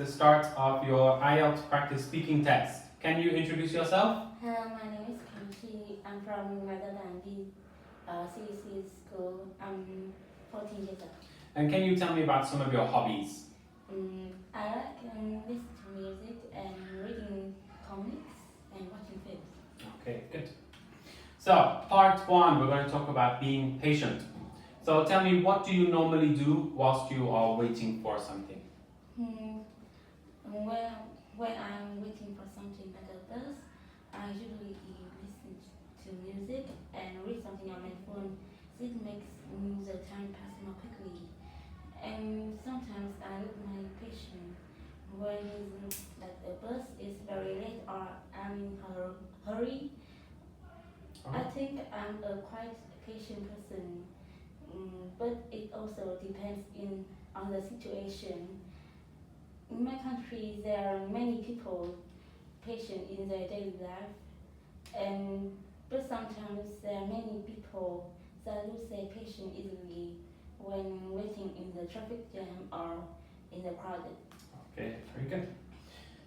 the start of your IELTS practice speaking test. Can you introduce yourself? Hello, my name is Khánh. I'm from Netherlands CEC school. I'm 14 years old. And can you tell me about some of your hobbies? I like listening to music and reading comics and watching films. Okay, good. So, part one, we're going to talk about being patient. So tell me, what do you normally do whilst you are waiting for something? When I'm waiting for something like a bus, I usually listen to music and read something on my phone. This makes the time pass more quickly. And sometimes I look my patient when like the bus is very late or I'm in a hurry. I think I'm a quite patient person, but it also depends on the situation. In my country, there are many people patient in their daily life, but sometimes there are many people that lose their patience easily when waiting in the traffic jam or in the crowded. Okay, very good.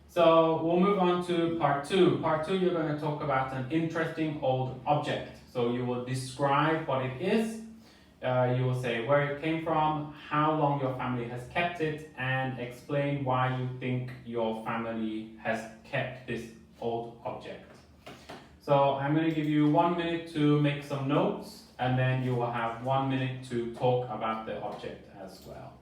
So we'll move on to part two. Part two, you're going to talk about an interesting old object. So you will describe what it is. You will say where it came from, how long your family has kept it, and explain why you think your family has kept this old object. So I'm going to give you 1 minute to make some notes, and then you will have 1 minute to talk about the object as well.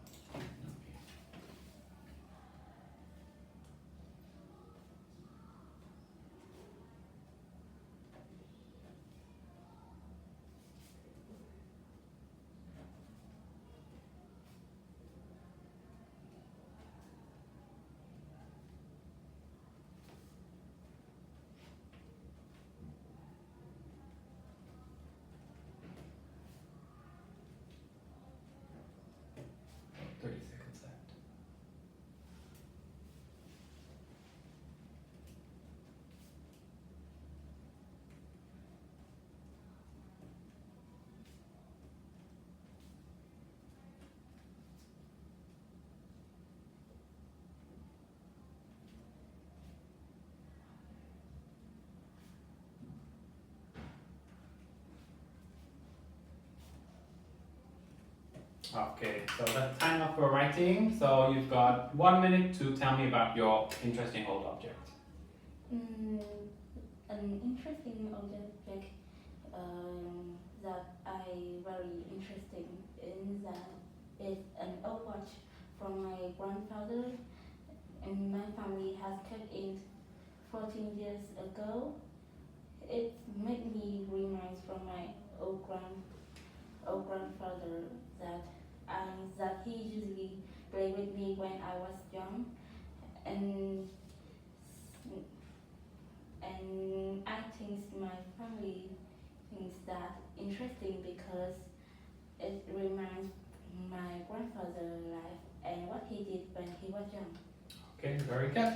Okay, so that's time up for writing. So you've got 1 minute to tell me about your interesting old object. An interesting object that I very interesting in that is an old watch from my grandfather, and my family has kept it 14 years ago. It made me remind from my old grandfather that he usually played with me when I was young, and I think my family thinks that interesting because it reminds my grandfather's life and what he did when he was young. Okay, very good.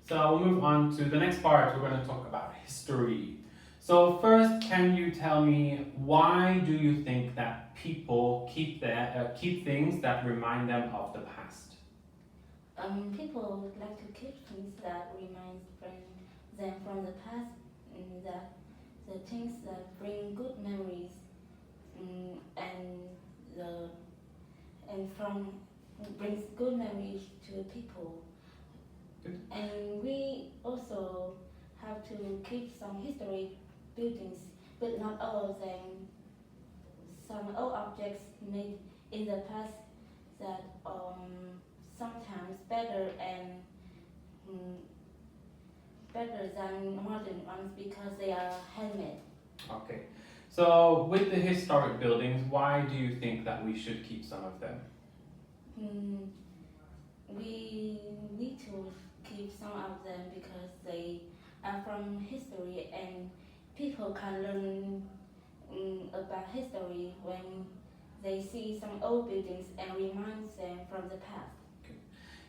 So we'll move on to the next part. We're going to talk about history. So first, can you tell me why do you think that people keep things that remind them of the past? People like to keep things that remind them from the past, and that the things that bring good memories, brings good memories to people. Good. And we also have to keep some historic buildings, but not all of them. Some old objects made in the past that sometimes better than modern ones because they are handmade. Okay. So with the historic buildings, why do you think that we should keep some of them? We need to keep some of them because they are from history and people can learn about history when they see some old buildings and reminds them from the past.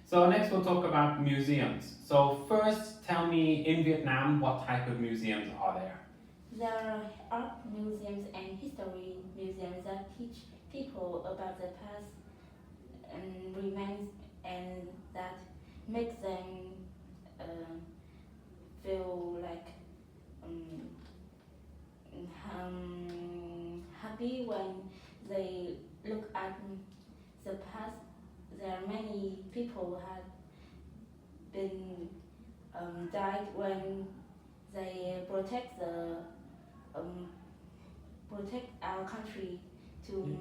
So next we'll talk about museums. So first tell me in Vietnam what type of museums are there? There are art museums and history museums that teach people about the past and that makes them feel like happy when they look at the past. There are many people had been died when they protect our country to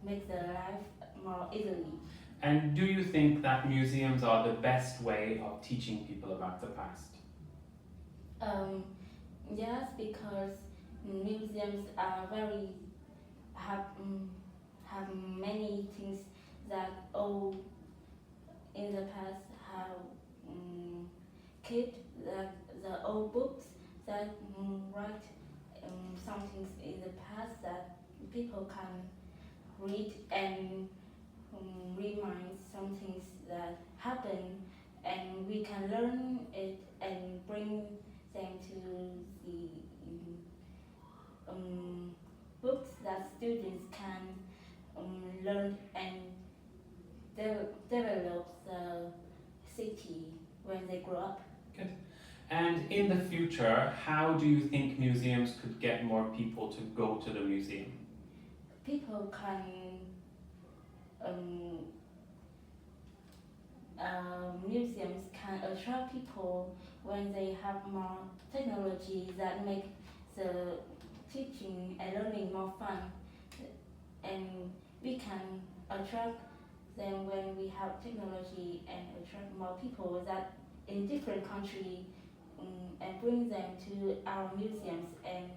make their life more easily. And do you think that museums are the best way of teaching people about the past? Yes, because museums are very have many things that all in the past have kept the old books that write some things in the past that people can read and remind some things that happen, and we can learn it and bring them to the books that students can learn and develop the city when they grow up. Good. And in the future, how do you think museums could get more people to go to the museum? People can museums can attract people when they have more technology that make the teaching and learning more fun, and we can attract them when we have technology and attract more people that in different countries and bring them to our museums and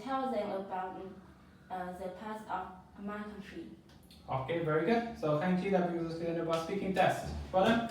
tell them about the past of my country. Okay, very good. So thank you. That brings us to the end of our speaking test. Well done.